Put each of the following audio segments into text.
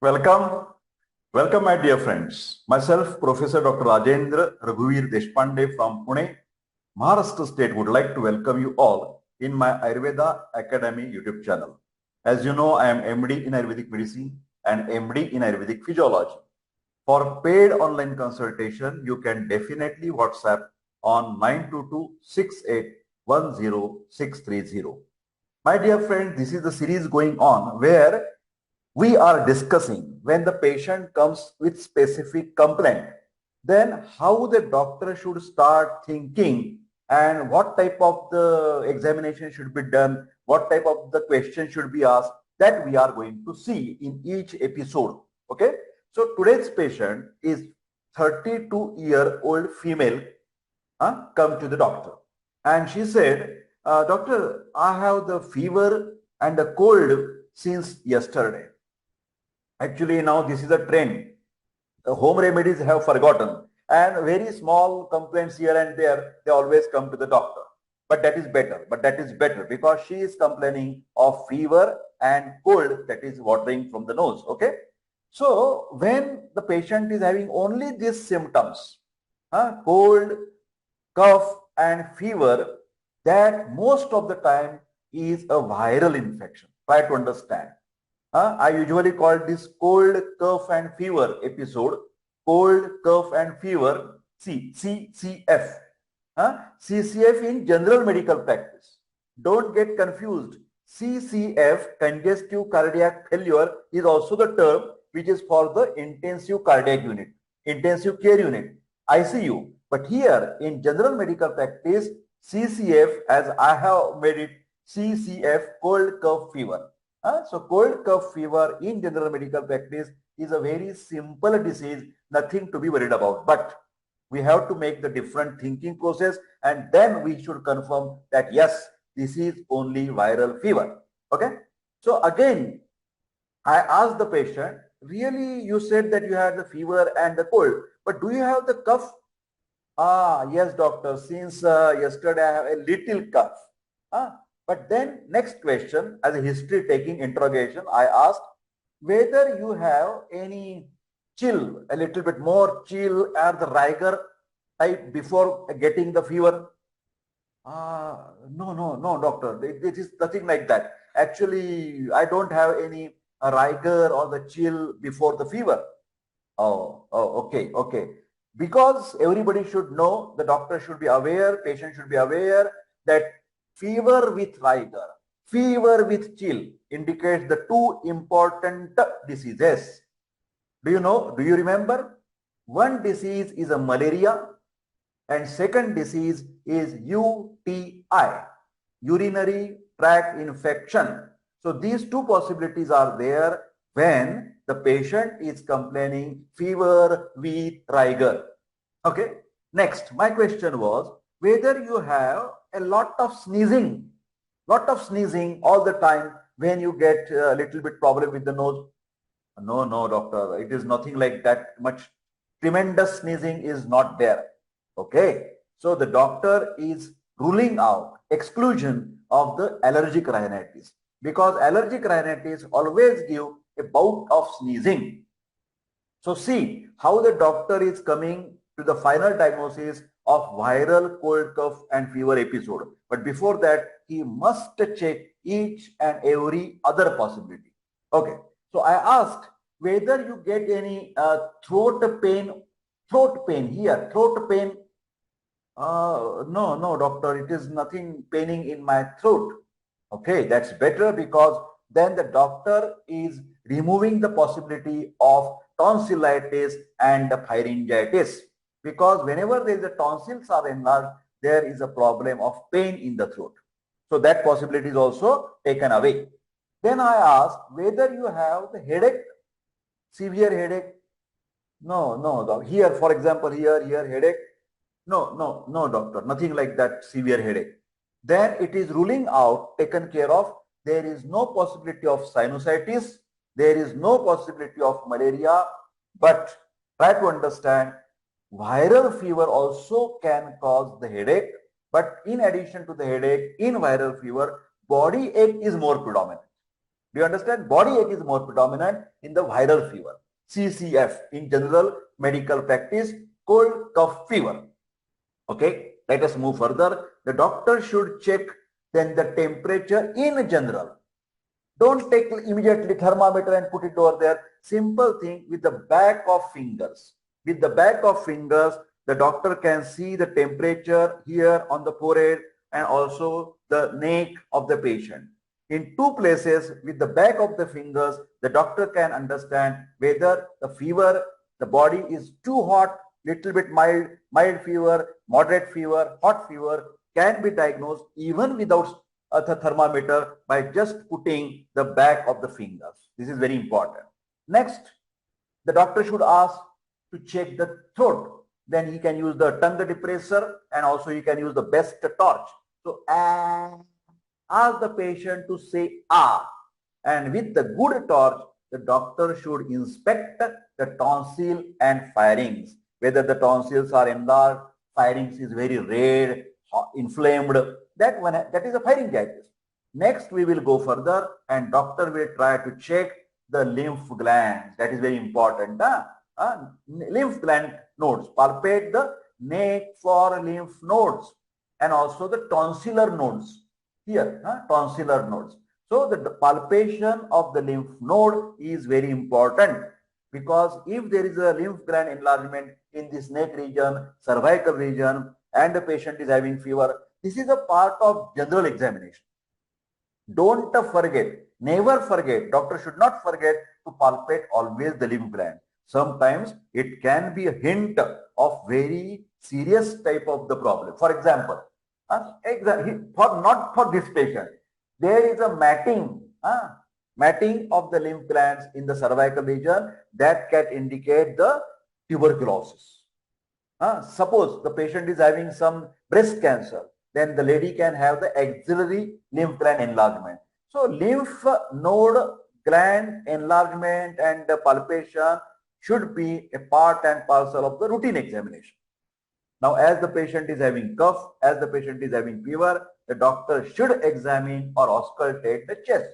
Welcome, welcome, my dear friends. Myself, Professor Dr. Rajendra Raghuveer Deshpande from Pune, Maharashtra State, would like to welcome you all in my Ayurveda Academy YouTube channel. As you know, I am MD in Ayurvedic Medicine and MD in Ayurvedic Physiology. For paid online consultation, you can definitely WhatsApp on 922-6810-630. My dear friend, this is the series going on where we are discussing when the patient comes with specific complaint, then how the doctor should start thinking and what type of the examination should be done, what type of the question should be asked, that we are going to see in each episode. Okay. So today's patient is 32-year-old female, come to the doctor. And she said, doctor, I have the fever and the cold since yesterday. Actually, now this is a trend. The home remedies have forgotten, and very small complaints here and there, they always come to the doctor. But that is better. But that is better because she is complaining of fever and cold that is watering from the nose. Okay. So when the patient is having only these symptoms, cold, cough, and fever, that most of the time is a viral infection. Try to understand. I usually call this cold, cough and fever episode. Cold, cough and fever, CCF. CCF in general medical practice. Don't get confused. CCF, congestive cardiac failure, is also the term which is for the intensive cardiac unit, intensive care unit, ICU. But here in general medical practice, CCF, as I have made it, CCF, cold, cough, fever. So cold cough fever in general medical practice is a very simple disease, nothing to be worried about. But we have to make the different thinking process and then we should confirm that yes, this is only viral fever. Okay. So again, I asked the patient, really you said that you had the fever and the cold, but do you have the cough? Yes, doctor, since yesterday I have a little cough. But then next question, as a history taking interrogation, I asked whether you have any chill, a little bit more chill or the rigor type before getting the fever. No, doctor, it is nothing like that. Actually, I don't have any rigor or the chill before the fever. Okay. Because everybody should know, the doctor should be aware, patient should be aware that fever with rigor, fever with chill indicates the two important diseases. Do you know? Do you remember? One disease is a malaria and second disease is UTI, urinary tract infection. So these two possibilities are there when the patient is complaining fever with rigor. Okay. Next, my question was whether you have a lot of sneezing all the time when you get a little bit problem with the nose. No, doctor, it is nothing like that much. Tremendous sneezing is not there. Okay. So the doctor is ruling out exclusion of the allergic rhinitis because allergic rhinitis always give a bout of sneezing. So see how the doctor is coming to the final diagnosis of viral cold cough and fever episode. But before that, he must check each and every other possibility. Okay. So I asked whether you get any throat pain here, throat pain. No, doctor, it is nothing paining in my throat. Okay, that's better because then the doctor is removing the possibility of tonsillitis and pharyngitis because whenever there is a tonsils are enlarged, there is a problem of pain in the throat. So that possibility is also taken away. Then I asked whether you have the headache, severe headache. No. Here, for example, here headache. No, doctor, nothing like that severe headache. Then it is ruling out, taken care of. There is no possibility of sinusitis. There is no possibility of malaria. But try to understand, viral fever also can cause the headache. But in addition to the headache, in viral fever, body ache is more predominant. Do you understand? Body ache is more predominant in the viral fever. CCF in general medical practice, cold cough fever. Okay, let us move further. The doctor should check then the temperature in general. Don't take immediately thermometer and put it over there. Simple thing with the back of fingers. With the back of fingers, the doctor can see the temperature here on the forehead and also the neck of the patient. In two places with the back of the fingers, the doctor can understand whether the fever, the body is too hot, little bit mild fever, moderate fever, hot fever can be diagnosed even without the thermometer by just putting the back of the fingers. This is very important. Next, the doctor should ask to check the throat. Then he can use the tongue depressor and also he can use the best torch. So ask the patient to say ah, and with the good torch, the doctor should inspect the tonsil and pharynx. Whether the tonsils are enlarged, pharynx is very red, inflamed, that is a pharyngitis. Next, we will go further and doctor will try to check the lymph glands. That is very important. Lymph gland nodes. Palpate the neck for lymph nodes and also the tonsillar nodes. Here, tonsillar nodes. So the palpation of the lymph node is very important because if there is a lymph gland enlargement in this neck region, cervical region, and the patient is having fever, this is a part of general examination. Don't forget, never forget, doctor should not forget to palpate always the lymph gland. Sometimes it can be a hint of very serious type of the problem. For example, not for this patient, there is a matting of the lymph glands in the cervical region that can indicate the tuberculosis. Suppose the patient is having some breast cancer, then the lady can have the axillary lymph gland enlargement. So lymph node gland enlargement and the palpation should be a part and parcel of the routine examination. Now, as the patient is having cough, as the patient is having fever, the doctor should examine or auscultate the chest.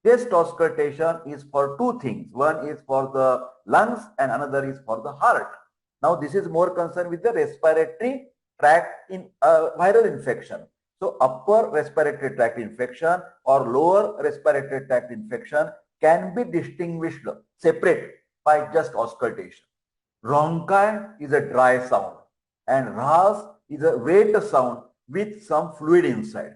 Chest auscultation is for two things. One is for the lungs and another is for the heart. Now, this is more concerned with the respiratory tract in viral infection. So, upper respiratory tract infection or lower respiratory tract infection can be distinguished separate by just auscultation. Rhonchi is a dry sound and ras is a wet sound with some fluid inside.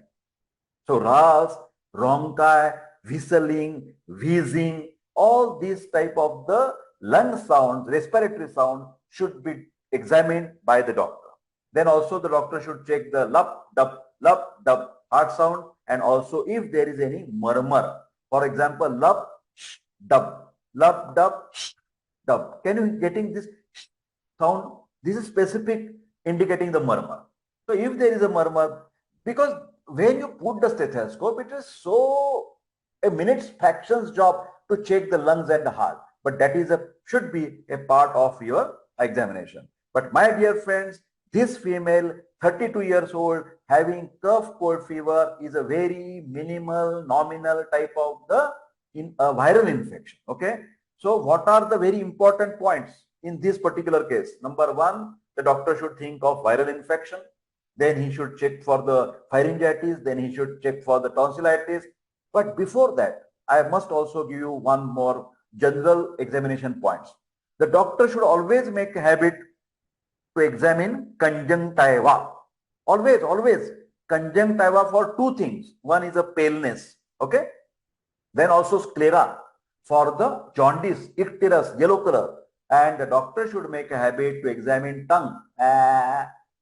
So, ras, rhonchi, whistling, wheezing, all these type of the lung sounds, respiratory sound should be examined by the doctor. Then also the doctor should check the lup, dub, heart sound and also if there is any murmur. For example, lup, sh, dub, lup, dub, sh, dub. Can you getting this sound? This is specific indicating the murmur. So if there is a murmur, because when you put the stethoscope, it is so a minute's fractions job to check the lungs and the heart. But that is should be a part of your examination. But my dear friends, this female 32 years old having cough cold fever is a very minimal nominal type of the viral infection. Okay, so what are the very important points in this particular case? Number one, the doctor should think of viral infection, then he should check for the pharyngitis, then he should check for the tonsillitis. But before that, I must also give you one more general examination points. The doctor should always make a habit to examine conjunctiva. Always conjunctiva for two things. One is a paleness, okay? Then also sclera for the jaundice, icterus, yellow color. And the doctor should make a habit to examine tongue,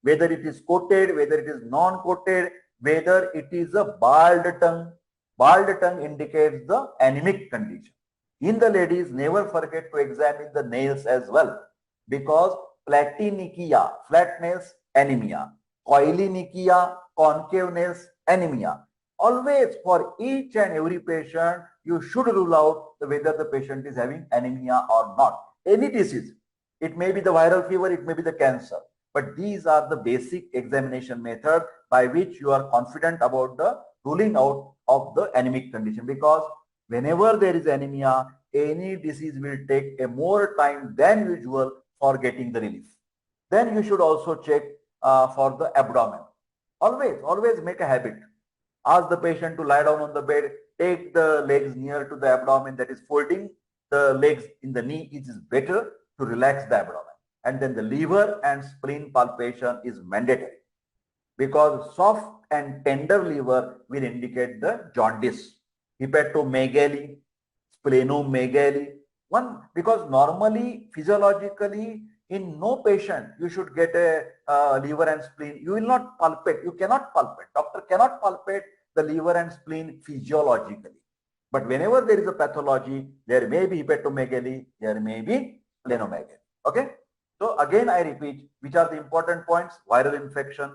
whether it is coated, whether it is non-coated, whether it is a bald tongue. Bald tongue indicates the anemic condition. In the ladies, never forget to examine the nails as well, because platinikia, flatness, anemia, coilynikia, concaveness, anemia. Always for each and every patient, you should rule out whether the patient is having anemia or not. Any disease, it may be the viral fever, it may be the cancer, but these are the basic examination method by which you are confident about the ruling out of the anemic condition. Because Whenever there is anemia, any disease will take a more time than usual for getting the relief. Then you should also check for the abdomen. Always make a habit. Ask the patient to lie down on the bed, take the legs near to the abdomen, that is folding the legs in the knee. It is better to relax the abdomen. And then the liver and spleen palpation is mandatory, because soft and tender liver will indicate the jaundice, hepatomegaly, splenomegaly. One, because normally, physiologically, in no patient you should get a liver and spleen. You will not palpate. You cannot palpate. Doctor cannot palpate the liver and spleen physiologically. But whenever there is a pathology, there may be hepatomegaly, there may be splenomegaly. Okay. So again, I repeat, which are the important points? Viral infection,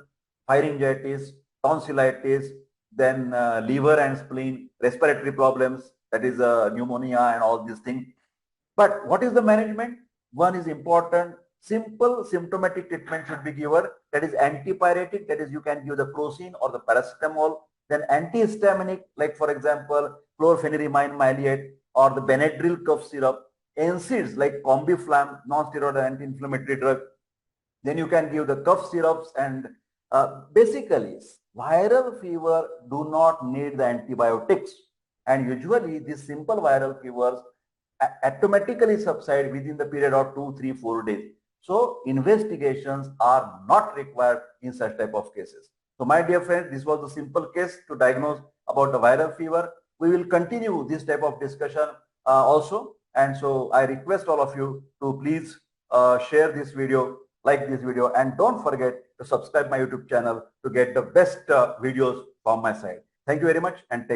pharyngitis, tonsillitis, then liver and spleen, respiratory problems, that is pneumonia and all these things. But what is the management? One is important. Simple symptomatic treatment should be given. That is antipyretic. That is, you can give the crocin or the paracetamol. Then antihistaminic, like for example, chlorpheniramine maleate or the Benadryl cough syrup. NSAIDs like Combiflam, non-steroidal anti-inflammatory drug. Then you can give the cough syrups, and basically viral fever do not need the antibiotics, and usually these simple viral fevers automatically subside within the period of 2, 3, 4 days. So investigations are not required in such type of cases. So my dear friends, this was a simple case to diagnose about the viral fever. We will continue this type of discussion also. And so I request all of you to please share this video, like this video, and don't forget to subscribe my YouTube channel to get the best videos from my side. Thank you very much and take care.